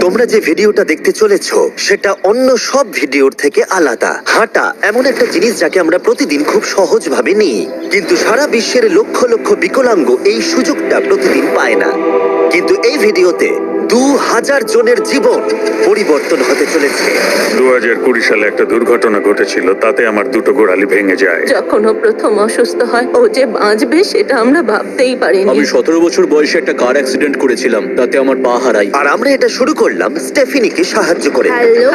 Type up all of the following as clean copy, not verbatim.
তোমরা যে ভিডিওটা দেখতে চলেছো সেটা অন্য সব ভিডিওর থেকে আলাদা। হাঁটা এমন একটা জিনিস যাকে আমরা প্রতিদিন খুব সহজভাবে নিই, কিন্তু সারা বিশ্বের লক্ষ লক্ষ বিকলাঙ্গ এই সুযোগটা প্রতিদিন পায় না। কিন্তু এই ভিডিওতে 2000 জনের জীবন পরিবর্তন হতে চলেছে। 2020 সালে একটা দুর্ঘটনা ঘটেছিল, তাতে আমার দুটো গোড়ালি ভেঙে যায়। যখন ও প্রথম অসুস্থ হয়, ও যে বাঁচবে সেটা আমরা ভাবতেই পারিনি। আমি 17 বছর বয়সে একটা কার অ্যাক্সিডেন্ট করেছিলাম, তাতে আমার পা হারাই। আর আমরা এটা শুরু করলাম স্টেফিনিকে সাহায্য করে। হ্যালো,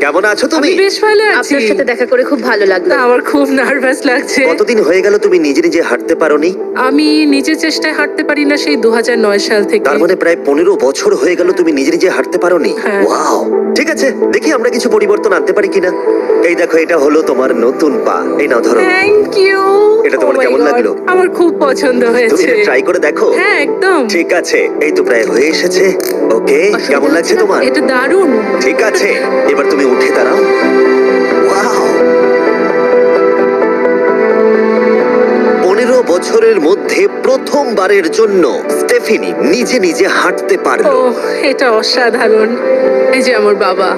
কেমন আছো তুমি? বেশ ভালো আছি। আপনার সাথে দেখা করে খুব ভালো লাগলো। আমার খুব নার্ভাস লাগছে। কতদিন হয়ে গেল তুমি নিজে নিজে হাঁটতে পারোনি? আমি নিজের চেষ্টায় হাঁটতে পারি না সেই 2009 সাল থেকে। তার মানে প্রায় 15 বছর হয়ে গেল তুমি নিজে নিজে হাঁটতে পারোনি। হ্যাঁ। ওয়াও, ঠিক আছে, দেখি আমরা কিছু পরিবর্তন আনতে পারি কিনা। এই দেখো, এটা হলো তোমার নতুন পা। এই নাও, ধরো। Thank you. এটা তোমার কেমন লাগলো? আমার খুব পছন্দ তুমি হয়েছে। এটা ট্রাই করে দেখো। হ্যাঁ, একদম। ঠিক আছে, এই তো প্রায় হয়ে এসেছে। ওকে, কেমন লাগছে তোমার? এটা দারুণ। ঠিক আছে, এবার তুমি উঠে দাঁড়াও। ওয়াও, 15 বছরের মধ্যে প্রথমবারের জন্য স্টেফিনি নিজে নিজে হাঁটতে ও, পারলো। এটা অসাধারণ। এই যে আমার বাবা।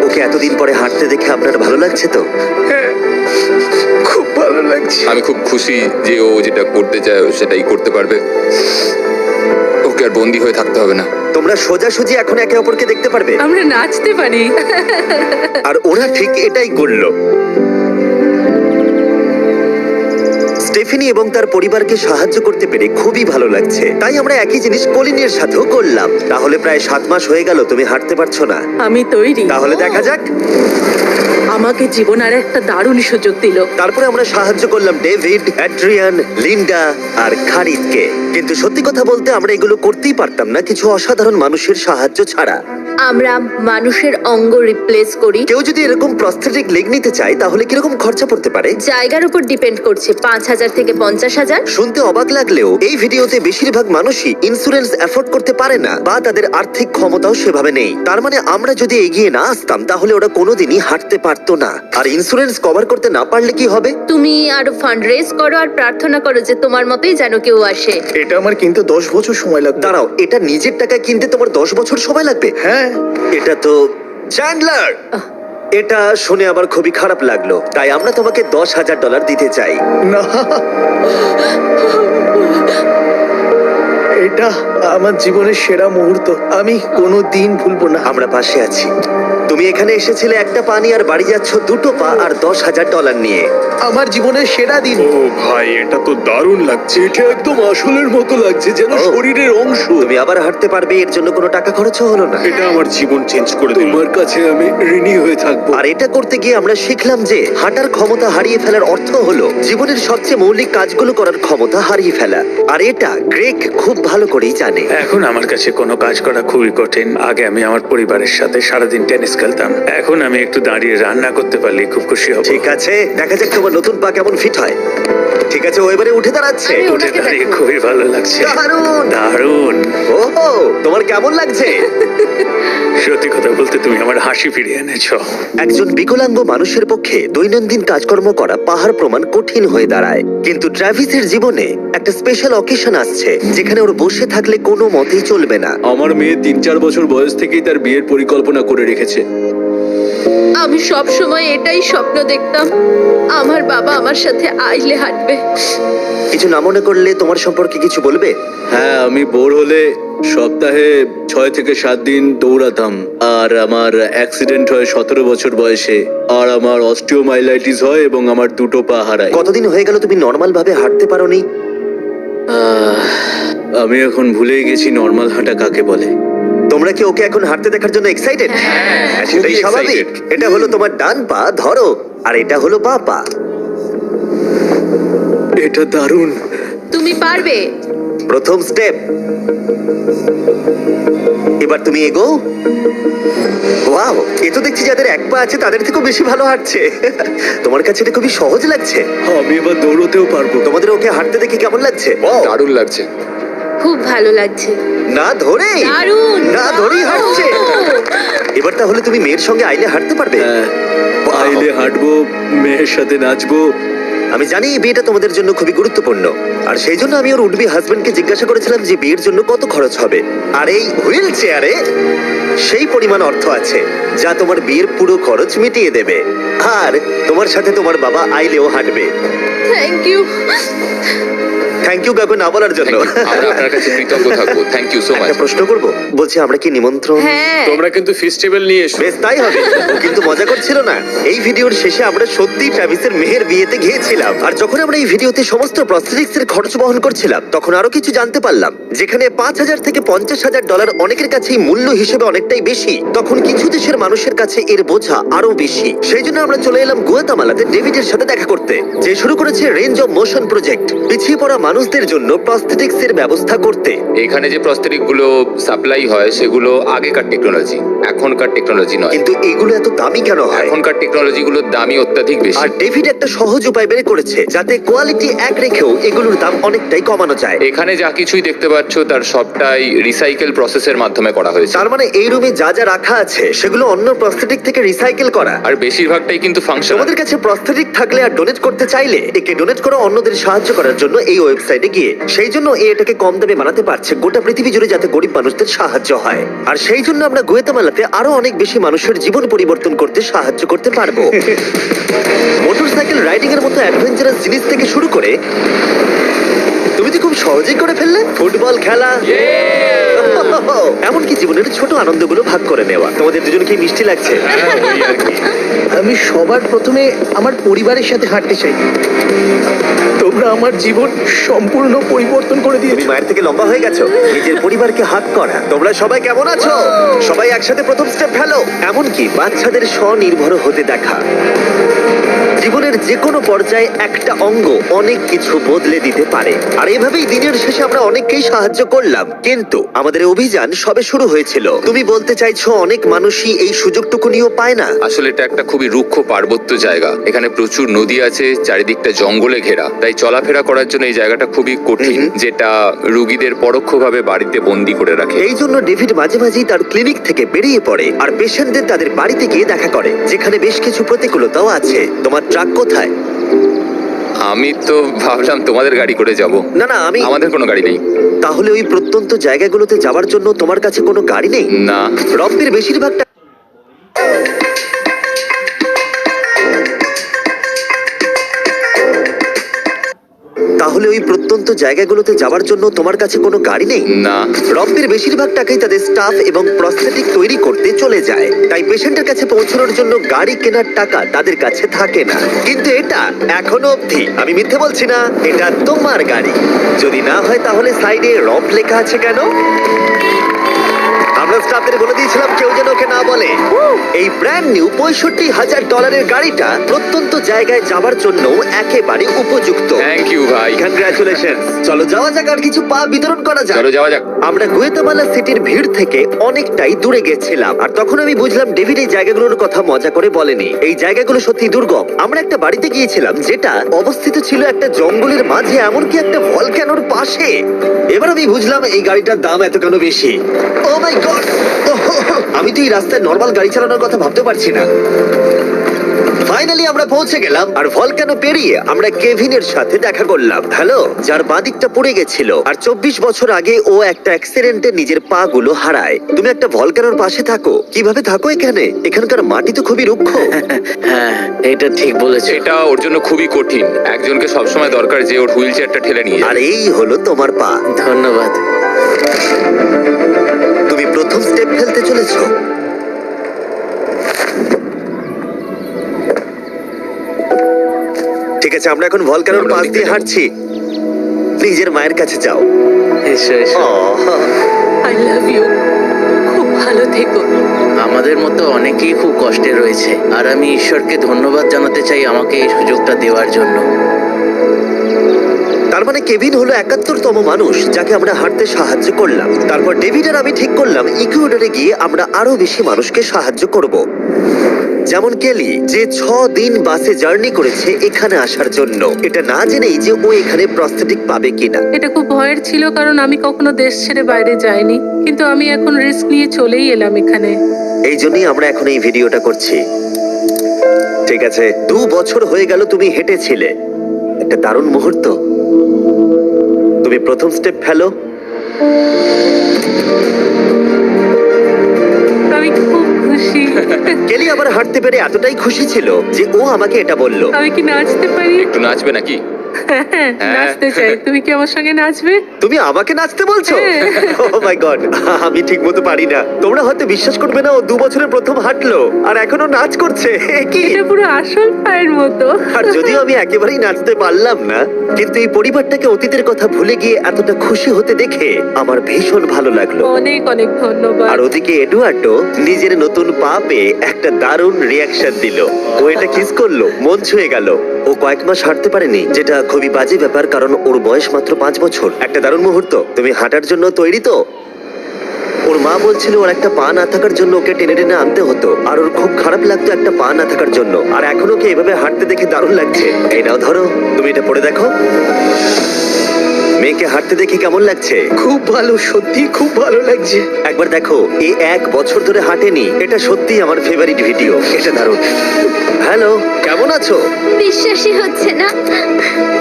ওকে এতদিন পরে হাঁটতে দেখে আপনার ভালো লাগছে তো? খুব ভালো লাগছে। আমি খুব খুশি যে ও যেটা করতে চায় ও সেটাই করতে পারবে। ওকে আর বন্দি হয়ে থাকতে হবে না। তোমরা সোজাসুজি এখন একে অপরকে দেখতে পারবে। আমরা নাচতে পারি। আর ওরা ঠিক এটাই করলো। স্টেফিনি এবং তার পরিবারকে সাহায্য করতে পেরে খুবই ভালো লাগছে। তাই আমরা একই জিনিস কলিনের সাথেও করলাম। তাহলে প্রায় 7 মাস হয়ে গেল তুমি হাঁটতে পারছো না। আমি তৈরি। তাহলে দেখা যাক। আমাকে জীবন আর একটা দারুণ সুযোগ দিল। তারপরে আমরা সাহায্য করলাম ডেভিড, অ্যাড্রিয়ান, লিন্ডা আর খারিদকে। কিন্তু সত্যি কথা বলতে আমরা এগুলো করতেই পারতাম না কিছু অসাধারণ মানুষের সাহায্য ছাড়া। আমরা মানুষের অঙ্গ রিপ্লেস করি। কেউ যদি এরকম প্রস্থেটিক লেগ নিতে চায় তাহলে কিরকম খরচা পড়তে পারে? জায়গার উপর ডিপেন্ড করছে, 5,000 থেকে 50,000। শুনতে অবাক লাগলেও এই ভিডিওতে বেশিরভাগ মানুষই ইন্স্যুরেন্স অ্যাফোর্ড করতে পারে না বা তাদের আর্থিক ক্ষমতাও সেভাবে নেই। তার মানে আমরা যদি এগিয়ে না আসতাম তাহলে ওরা কোনোদিনই হাঁটতে পারতো না। আর ইন্স্যুরেন্স কভার করতে না পারলে কি হবে? তুমি আরো ফান্ড রেজ করো আর প্রার্থনা করো যে তোমার মতোই যেন কেউ আসে। এটা আমার কিনতে 10 বছর সময় লাগবে। দাঁড়াও, এটা নিজের টাকায় কিনতে তোমার 10 বছর সময় লাগবে? হ্যাঁ, এটা তো চ্যান্ডলার, এটা শুনে আমার খুবই খারাপ লাগলো। তাই আমরা তোমাকে $10,000 দিতে চাই। না, এটা আমার জীবনের সেরা মুহূর্ত। আমি কোনোদিন ভুলবো না। আমরা পাশে আছি। তুমি এখানে এসেছিলে একটা পা নিয়ে আর বাড়ি যাচ্ছ দুটো পা আর $10,000 নিয়ে। আমার জীবনের সেরা দিন। ও ভাই, এটা তো দারুণ লাগছে। এটা একদম আসলের মতো লাগছে, যেন ও। শরীরের অংশ। তুমি আবার হাঁটতে পারবে, এর জন্য কোনো টাকা খরচও হলো না। এটা আমার জীবন চেঞ্জ করে দিল। তোমার কাছে আমি ঋণী হয়ে থাকবো। আর এটা করতে গিয়ে আমরা শিখলাম যে হাঁটার ক্ষমতা হারিয়ে ফেলার অর্থ হলো জীবনের সবচেয়ে মৌলিক কাজগুলো করার ক্ষমতা হারিয়ে ফেলা। আর এটা গ্রেগ খুব ভালো করেই জানে। এখন আমার কাছে কোনো কাজ করা খুবই কঠিন। আগে আমি আমার পরিবারের সাথে সারাদিন টেনিস খেলতাম। এখন আমি একটু দাঁড়িয়ে রান্না করতে পারলে খুব খুশি হব। ঠিক আছে, দেখা যাক তোমার নতুন পা কেমন ফিট হয়। ঠিক আছে, ও এবারে উঠে দাঁড়াচ্ছে। আমি উঠে ওনাকে দাঁড়িয়ে দেখো। খুবই ভালো লাগছে। দারুণ। দারুণ। ওহো, তোমার কেমন লাগছে? সত্যি কথা বলতে তুমি আমার হাসি ফিরিয়ে এনেছো। একজন বিকলাঙ্গ মানুষের পক্ষে দৈনন্দিন কাজকর্ম করা পাহাড় প্রমাণ কঠিন হয়ে দাঁড়ায়। কিন্তু ট্রাভিসের জীবনে একটা স্পেশাল অকেশন আসছে যেখানে ওর বসে থাকলে কোনো মতেই চলবে না। আমার মেয়ে 3-4 বছর বয়স থেকেই তার বিয়ের পরিকল্পনা করে রেখেছে। আমি সব সময় এটাই স্বপ্ন দেখতাম, আমার বাবা আমার সাথে আইলে হাঁটবে। কিছু না মনে করলে তোমার সম্পর্কে কিছু বলবে? হ্যাঁ, আমি বোর হলে সপ্তাহে 6 থেকে 7 দিন দৌড়াতাম। আর আমার অ্যাক্সিডেন্ট হয় 17 বছর বয়সে। আর আমার অস্টিওমাইলাইটিস হয় এবং আমার দুটো পা হারায়। কতদিন হয়ে গেল তুমি নর্মাল ভাবে হাঁটতে পারোনি? আমি এখন ভুলেই গেছি নর্মাল হাঁটা কাকে বলে। তোমরা কি ওকে এখন হাঁটতে দেখার জন্য এক্সাইটেড? সেটাই খুবই স্বাভাবিক। excited। এটা হলো তোমার ডান পা, ধরো, আর এটা হলো বাঁ পা। এটা দারুণ। তুমি পারবে। প্রথম স্টেপ। এবার তুমি এগো। ওয়াও, এ তো দেখছি যাদের এক পা আছে তাদের থেকেও বেশি ভালো হাঁটছে। তোমার কাছে এটা খুবই সহজ লাগছে। আমি এবার দৌড়তেও পারবো। তোমাদের ওকে হাঁটতে দেখে কেমন লাগছে? দারুণ লাগছে। খুব ভালো লাগছে। না ধরে, দারুণ। না ধরেই হাঁটছে। এবার তাহলে তুমি মেয়ের সঙ্গে আইলে হাঁটতে পারবে? হ্যাঁ, Wow! আইলে হাঁটবো, মেয়ের সাথে নাচবো, আমি জানি এই বিয়েটা তোমাদের জন্য খুবই গুরুত্বপূর্ণ, আর সেই জন্য আমি ওর উডবি হাজবেন্ডকে জিজ্ঞাসা করেছিলাম যে বিয়ের জন্য কত খরচ হবে। আর এই হুইল চেয়ারে সেই পরিমাণ অর্থ আছে যা তোমার বিয়ের পুরো খরচ মিটিয়ে দেবে। আর তোমার সাথে তোমার বাবা আইলেও হাঁটবে। Thank you. থ্যাংক ইউ কাকু না বলার জন্য। আমরা আপনার কাছে কৃতজ্ঞ থাকবো, থ্যাংক ইউ সো মাচ। একটা প্রশ্ন করব, বলছি আমরা কি নিমন্ত্রণ? হ্যাঁ, তোমরা কিন্তু ফেস্টিভ্যাল নিয়ে এসো। বেশ তাই হবে। ও কিন্তু মজা করছিল না। এই ভিডিওর শেষে আমরা সত্যি ট্রাভিসের মেহের বিয়েতে গিয়েছিলাম, আর যখন আমরা এই ভিডিওতে সমস্ত প্রস্থেটিক্স এর খরচ বহন করছিলাম তখন আরো কিছু জানতে পারলাম। যেখানে $5,000 থেকে $50,000 অনেকের কাছেই মূল্য হিসেবে অনেকটাই বেশি, তখন কিছু দেশের মানুষের কাছে এর বোঝা আরো বেশি। সেই জন্য আমরা চলে এলাম গুয়াতামালাতে ডেভিডের সাথে দেখা করতে, যে শুরু করেছে রেঞ্জ অফ মোশন প্রজেক্ট, পিছিয়ে পড়া মানুষদের জন্য প্রস্থেটিক্স এর ব্যবস্থা করতে। এখানে যে প্রস্তরিক গুলো সাপ্লাই হয় সেগুলো আগেকার টেকনোলজি, এখনকার টেকনোলজি নয়। কিন্তু এগুলো এত দামি কেন হয়? এখনকার টেকনোলজি গুলোর দামই অত্যাধিক বেশি। আর ডেভিড একটা সহজ উপায় বের করেছে যাতে কোয়ালিটি এক রেখেও এগুলোর দাম অনেকটাই কমানো যায়। এখানে যা কিছুই দেখতে পাচ্ছ তার সবটাই রিসাইকেল প্রসেসের মাধ্যমে করা হয়েছে। তার মানে এই রুমে যা যা রাখা আছে সেগুলো অন্য প্রস্থেটিক থেকে রিসাইকেল করা। আর বেশিরভাগটাই কিন্তু ফাংশনাল। তোমাদের কাছে প্রস্থেটিক থাকলে আর ডোনেট করতে চাইলে একে ডোনেট করো অন্যদের সাহায্য করার জন্য এই ওয়েবসাইটে গিয়ে। সেই জন্য এটাকে কম দামে বানাতে পারছে গোটা পৃথিবী জুড়ে যাতে গরিব মানুষদের সাহায্য হয়। আর সেই জন্য আমরা গুয়াতামালাতে আরো অনেক বেশি মানুষের জীবন পরিবর্তন করতে সাহায্য করতে পারবো। মোটরসাইকেল রাইডিং এর মতো অ্যাডভেঞ্চারাস জিনিস থেকে শুরু করে তুমি তো খুব সহজেই করে ফেললে। ফুটবল খেলা, এমনকি জীবনের ছোট আনন্দগুলো ভাগ করে নেওয়া। তোমাদের দুজনকে মিষ্টি লাগছে। আমি সবার প্রথমে আমার পরিবারের সাথে হাঁটতে চাই। তোমরা আমার জীবন সম্পূর্ণ পরিবর্তন করে তুমি দিয়েছো। মায়ের থেকে লম্বা হয়ে গেছো। নিজের পরিবারকে হাত করা। তোমরা সবাই কেমন আছো? সবাই একসাথে প্রথম স্টেপ ফেলো। এমনকি বাচ্চাদের স্বনির্ভর হতে দেখা। জীবনের যে কোনো পর্যায়ে একটা অঙ্গ অনেক কিছু বদলে দিতে পারে। আর এভাবেই দিনের শেষে আমরা অনেককেই সাহায্য করলাম, কিন্তু আমাদের অভিযান সবে শুরু হয়েছিল। তুমি বলতে চাইছো অনেক মানুষই এই সুযোগটুকু নিয়েও পায় না? আসলে এটা একটা খুবই রুক্ষ পার্বত্য জায়গা। এখানে প্রচুর নদী আছে, চারিদিকটা জঙ্গলে ঘেরা, তাই চলাফেরা করার জন্য এই জায়গাটা খুবই কঠিন, যেটা রোগীদের পরোক্ষভাবে বাড়িতে বন্দি করে রাখে। এই জন্য ডেভিড মাঝে মাঝেই তার ক্লিনিক থেকে বেরিয়ে পড়ে আর পেশেন্টদের তাদের বাড়িতে গিয়ে দেখা করে, যেখানে বেশ কিছু প্রতিকূলতাও আছে। তোমার ট্রাক কোথায়? আমি তো ভাবলাম তোমাদের গাড়ি করে যাব। না না, আমাদের কোনো গাড়ি নেই। তাহলে ওই প্রত্যন্ত জায়গাগুলোতে যাওয়ার জন্য তোমার কাছে কোনো গাড়ি নেই? না। রম্পির বেশিরভাগটা তাহলে ওই প্রত্যন্ত জায়গাগুলোতে যাওয়ার জন্য তোমার কাছে কোনো গাড়ি নেই? না। রম্পির বেশিরভাগ টাকাই তাদের স্টাফ এবং প্রস্থেটিক তৈরি করতে চলে যায়, তাই পেশেন্টের কাছে পৌঁছানোর জন্য গাড়ি কেনার টাকা তাদের কাছে থাকে না। কিন্তু এটা এখনো অবধি, আমি মিথ্যে বলছি না, এটা তোমার গাড়ি। যদি না হয় তাহলে সাইডে রম্প লেখা আছে কেন? আমরা স্টাফদের বলে দিয়েছিলাম কেউ যেন ওকে না বলে। এই ব্র্যান্ড নিউ $65,000 গাড়িটা প্রত্যন্ত জায়গায় যাওয়ার জন্য একেবারে উপযুক্ত। থ্যাংক ইউ ভাই। কংগ্রাচুলেশন। চলো যাওয়া যাক আর কিছু পা বিতরণ করা যাক। চলো যাওয়া যাক। আমরা গুয়েতামালা সিটির ভিড় থেকে অনেকটাই দূরে গেছিলাম, আর তখন আমি বুঝলাম ডেভিড এই জায়গাগুলোর কথা মজা করে বলেনি। এই জায়গাগুলো সত্যি দুর্গম। আমরা একটা বাড়িতে গিয়েছিলাম যেটা অবস্থিত ছিল একটা জঙ্গলের মাঝে, এমনকি একটা ভলক্যানোর পাশে। এবার আমি বুঝলাম এই গাড়িটার দাম এত কেন বেশি। ও মাই গড! আমি তো এই রাস্তায় নর্মাল গাড়ি চালানোর কথা ভাবতে পারছি না। ফাইনালি আমরা পৌঁছে গেলাম, আর ভলকানো পেরিয়ে আমরা কেভিনের সাথে দেখা করলাম। হ্যালো, যার বাদিকটা পড়ে গেছিল, আর 24 বছর আগে ও একটা অ্যাক্সিডেন্টে নিজের পা গুলো হারায়। তুমি একটা ভলকানোর পাশে থাকো, কিভাবে থাকো এখানে? এখানকার মাটি তো খুবই রুক্ষ। হ্যাঁ, এটা ঠিক বলেছো। এটা ওর জন্য খুবই কঠিন। একজনকে সবসময় দরকার যে ওর হুইল চেয়ারটা ঠেলে নিয়ে আর যাবে। এই হলো তোমার পা। ধন্যবাদ। তুমি প্রথম স্টেপ ফেলতে চলেছো। ঠিক আছে, আমরা এখন ভলকানোর পাশ দিয়ে হাঁটছি। নিজের মায়ের কাছে যাও। এসো এসো। I love you. খুব ভালো থেকো। আমাদের মতো অনেকেই খুব কষ্টে রয়েছে, আর আমি ঈশ্বরকে ধন্যবাদ জানাতে চাই আমাকে এই সুযোগটা দেওয়ার জন্য। তার মানে কেভিন হলো 71তম মানুষ যাকে আমরা হাঁটতে সাহায্য করলাম। তারপর ডেভিড আর আমি ঠিক করলাম ইকুয়েডরে গিয়ে আমরা আরো বেশি মানুষকে সাহায্য করব, যেমন কেলি, যে 6 দিন বাসে জার্নি করেছে এখানে আসার জন্য, এটা না জেনেই যে ও এখানে প্রস্থেটিক পাবে কিনা। এটা খুব ভয়ের ছিল, কারণ আমি কখনো দেশ ছেড়ে বাইরে যাইনি, কিন্তু আমি এখন রিস্ক নিয়ে চলেই এলাম এখানে। এই জন্যই আমরা এখন এই ভিডিওটা করছি। ঠিক আছে, 2 বছর হয়ে গেল তুমি হেঁটেছিলে, একটা দারুণ মুহূর্ত। তুমি প্রথম স্টেপ ফেলো। আমি খুব খুশি। কেলি আবার হাঁটতে পেরে এতটাই খুশি ছিল যে ও আমাকে এটা বলল। আমি কি নাচতে পারি? একটু নাচবে নাকি? নাচতে চাই। তুমি কি আমার সঙ্গে নাচবে? তুমি আমাকে নাচতে বলছো? হ্যাঁ। ও মাই গড, আমি ঠিক মতো পারি না। তোমরা হয়তো বিশ্বাস করবে না, ও 2 বছরের প্রথম হাঁটলো আর এখনো নাচ করছে। এ কি? এটা পুরো আসল পায়ের মতো। আর যদিও আমি একেবারেই নাচতে পারলাম না, কিন্তু এই পরিবারটাকে অতীতের কথা ভুলে গিয়ে এতটা খুশি হতে দেখে আমার ভীষণ ভালো লাগলো। অনেক অনেক ধন্যবাদ। আর ওদিকে এডুয়ার্ডো নিজের নতুন পা পেয়ে একটা দারুণ রিয়াকশন দিল। ও এটা কিস করলো, মন ছুঁয়ে গেল। ও কয়েক মাস হাঁটতে পারেনি, যেটা খুবই বাজে ব্যাপার, কারণ ওর বয়স মাত্র 5 বছর। একটা দারুণ মুহূর্ত। তুমি হাঁটার জন্য তৈরি তো? ওর মা বলছিল ওর একটা পা না থাকার জন্য ওকে টেনে টেনে আনতে হতো, আর ওর খুব খারাপ লাগতো একটা পা না থাকার জন্য। আর এখন ওকে এভাবে হাঁটতে দেখে দারুণ লাগছে। এই নাও ধরো, তুমি এটা পরে দেখো। মেয়েকে হাঁটতে দেখে কেমন লাগছে? খুব ভালো, সত্যি খুব ভালো লাগছে। একবার দেখো, এ 1 বছর ধরে হাঁটেনি। এটা সত্যি আমার ফেভারিট ভিডিও। এটা দারুণ। হ্যালো, কেমন আছো? বিশ্বাসই হচ্ছে না।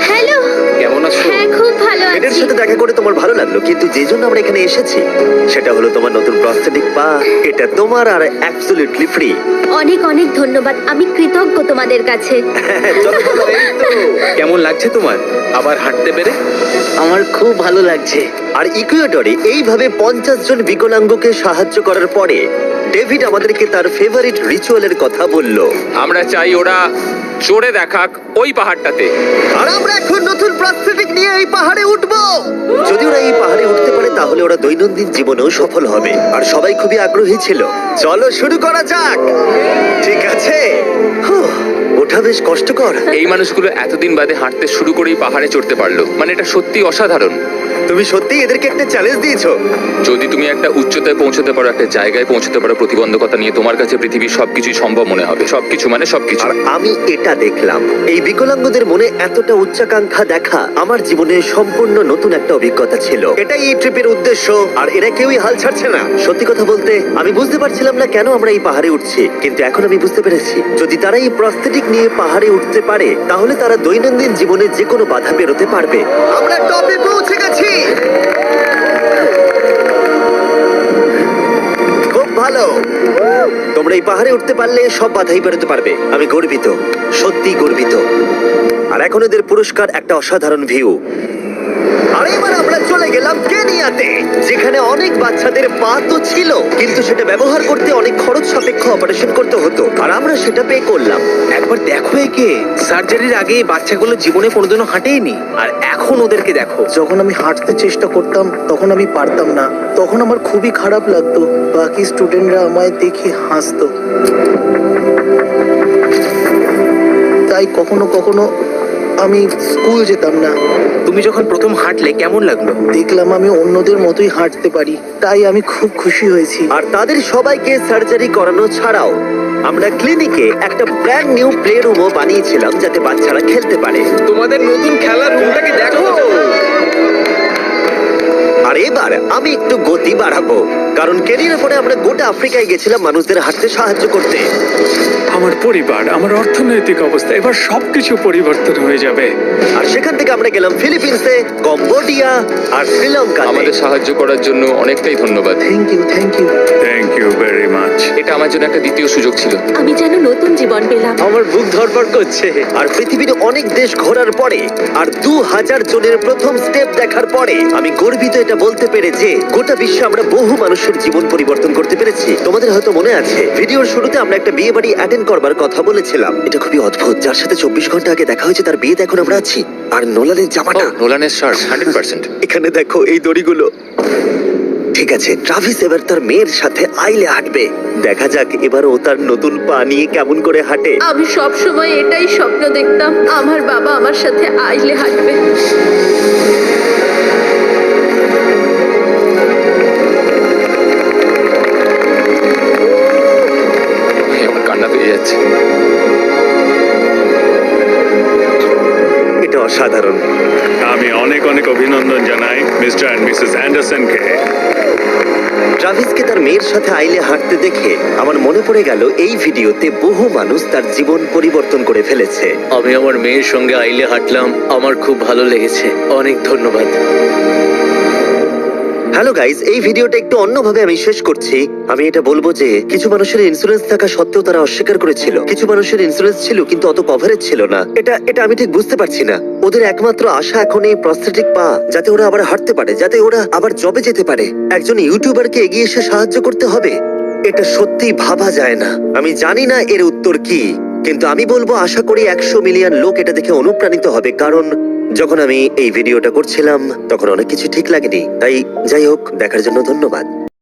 হ্যালো, কেমন আছো? হ্যাঁ খুব ভালো এদের আছি। সাথে দেখা করে তোমার ভালো লাগলো, কিন্তু যে জন্য আমরা এখানে এসেছি সেটা হলো তোমার নতুন প্রস্থেটিক পা। এটা তোমার আর অ্যাবসলিউটলি ফ্রি। অনেক অনেক ধন্যবাদ, আমি কৃতজ্ঞ তোমাদের কাছে। চলো চলো, এই তো। কেমন লাগছে তোমার আবার হাঁটতে পেরে? আমার খুব ভালো লাগছে। আর ইকুয়েডরে এইভাবে 50 জন বিকলাঙ্গকে সাহায্য করার পরে ডেভিড আমাদেরকে তার ফেভারিট রিচুয়ালের কথা বলল। আমরা চাই ওরা চড়ে দেখাক ওই পাহাড়টাতে। আর আমরা এখন নতুন প্রস্থেটিক নিয়ে এই পাহাড়ে উঠবো। যদি ওরা এই পাহাড়ে উঠতে পারে তাহলে ওরা দৈনন্দিন জীবনেও সফল হবে। আর সবাই খুবই আগ্রহী ছিল। চলো শুরু করা যাক। ঠিক আছে। হুঁ, ওঠা বেশ কষ্টকর। এই মানুষগুলো এতদিন বাদে হাঁটতে শুরু করেই পাহাড়ে চড়তে পারলো, মানে এটা সত্যি অসাধারণ। তুমি সত্যি এদেরকে একটা চ্যালেঞ্জ দিয়েছো। যদি তুমি একটা উচ্চতায় পৌঁছতে পারো, একটা জায়গায় পৌঁছতে পারো, প্রতিবন্ধকতা নিয়ে তোমার কাছে পৃথিবীর সবকিছুই সম্ভব মনে হবে। সবকিছু মানে সবকিছু। আর আমি এটা দেখলাম, এই বিকলাঙ্গদের মনে এতটা উচ্চাকাঙ্ক্ষা দেখা আমার জীবনে সম্পূর্ণ নতুন একটা অভিজ্ঞতা ছিল। এটাই এই ট্রিপের উদ্দেশ্য, আর এরা কেউই হাল ছাড়ছে না। সত্যি কথা বলতে আমি বুঝতে পারছিলাম না কেন আমরা এই পাহাড়ে উঠছি, কিন্তু এখন আমি বুঝতে পেরেছি যদি তারা এই প্রস্থেটিক নিয়ে পাহাড়ে উঠতে পারে তাহলে তারা দৈনন্দিন জীবনে যে কোনো বাধা পেরোতে পারবে। আমরা টপে পৌঁছে গেছি। খুব ভালো। তোমরা এই পাহাড়ে উঠতে পারলে সব বাধাই বেরোতে পারবে। আমি গর্বিত, সত্যি গর্বিত। আর এখন এদের পুরস্কার একটা অসাধারণ ভিউ। আর এবার আমরা চলে গেলাম কেনিয়াতে, যেখানে অনেক বাচ্চাদের পা তো ছিল, কিন্তু সেটা ব্যবহার করতে অনেক খরচ সাপেক্ষ অপারেশন করতে হতো, আর আমরা সেটা পে করলাম। একবার দেখো একে, সার্জারির আগে এই বাচ্চাগুলো জীবনে কোনোদিনও হাঁটেইনি, আর এখন ওদেরকে দেখো। যখন আমি হাঁটতে চেষ্টা করতাম তখন আমি পারতাম না, তখন আমার খুবই খারাপ লাগতো। বাকি স্টুডেন্টরা আমায় দেখে হাসতো। তাই কখনো কখনো আমি স্কুল যেতাম না। তুমি যখন প্রথম হাঁটলে কেমন লাগলো? দেখলাম আমি অন্যদের মতোই হাঁটতে পারি, তাই আমি খুব খুশি হয়েছি। আর তাদের সবাইকে সার্জারি করানো ছাড়াও আমরা ক্লিনিকে একটা ব্র্যান্ড নিউ প্লে রুমও বানিয়েছিলাম যাতে বাচ্চারা খেলতে পারে। তোমাদের নতুন খেলার রুমটাকে দেখো। আর এবার আমি একটু গতি বাড়াবো, কারণ কেরিয়ার পরে আমরা গোটা আফ্রিকায় গেছিলাম মানুষদের হাঁটতে সাহায্য করতে। আমার পরিবার, আমার অর্থনৈতিক অবস্থা, এবার সবকিছু পরিবর্তন হয়ে যাবে। আর সেখান থেকে আমরা গেলাম ফিলিপিন্সে, কম্বোডিয়া আর শ্রীলঙ্কা। আমাদের সাহায্য করার জন্য অনেকটাই ধন্যবাদ। Thank you, thank you. Thank you very much. এটা আমার জন্য একটা দ্বিতীয় সুযোগ ছিল। আমি যেন নতুন জীবন পেলাম। আমার বুক ধড়ফড় করছে। আর পৃথিবীর অনেক দেশ ঘোরার পরে আর 2000 জনের প্রথম স্টেপ দেখার পরে আমি গর্বিত এটা বলতে পেরে যে গোটা বিশ্বে আমরা বহু মানুষের জীবন পরিবর্তন করতে পেরেছি। তোমাদের হয়তো মনে আছে ভিডিওর শুরুতে আমরা একটা বিয়ে বাড়ি অ্যাটেন্ড করবার কথা বলেছিলাম। এটা খুবই অদ্ভুত, যার সাথে 24 ঘন্টা আগে দেখা হয়েছে তার বিয়েতে এখন আমরা আছি। আর নোলানের জামাটা, নোলানের শার্ট 100%। এখানে দেখো এই দড়িগুলো। ঠিক আছে, ট্রাভিস এবার তার মেয়ের সাথে আইলে হাঁটবে। দেখা যাক এবার ও তার নতুন পা নিয়ে কেমন করে হাঁটে। আমি সব সময় এটাই স্বপ্ন দেখতাম, আমার বাবা আমার সাথে আইলে হাঁটবে। আমার কান্না পেয়ে যাচ্ছে। এটা অসাধারণ। আমি অনেক অনেক অভিনন্দন জানাই মিস্টার অ্যান্ড মিসেস অ্যান্ডারসনকে। ট্রাভিসকে তার মেয়ের সাথে আইলে হাঁটতে দেখে আমার মনে পড়ে গেল এই ভিডিওতে বহু মানুষ তার জীবন পরিবর্তন করে ফেলেছে। আমি আমার মেয়ের সঙ্গে আইলে হাঁটলাম, আমার খুব ভালো লেগেছে। অনেক ধন্যবাদ। হ্যালো গাইজ, এই ভিডিওটা একটু অন্যভাবে আমি শেষ করছি। আমি এটা বলবো যে কিছু মানুষের ইন্স্যুরেন্স থাকা সত্ত্বেও তারা অস্বীকার করেছিল, কিছু মানুষের ইন্স্যুরেন্স ছিল কিন্তু অত কভারেজ ছিল না। এটা আমি ঠিক বুঝতে পারছি না। ওদের একমাত্র আশা এখন এই প্রস্থেটিক পা, যাতে ওরা আবার হাঁটতে পারে, যাতে ওরা আবার জবে যেতে পারে। একজন ইউটিউবারকে এগিয়ে এসে সাহায্য করতে হবে, এটা সত্যিই ভাবা যায় না। আমি জানি না এর উত্তর কি, কিন্তু আমি বলবো আশা করি 100 মিলিয়ন লোক এটা দেখে অনুপ্রাণিত হবে। কারণ যখন আমি এই ভিডিওটা করছিলাম তখন অনেক কিছু ঠিক লাগেনি। তাই যাই হোক, দেখার জন্য ধন্যবাদ।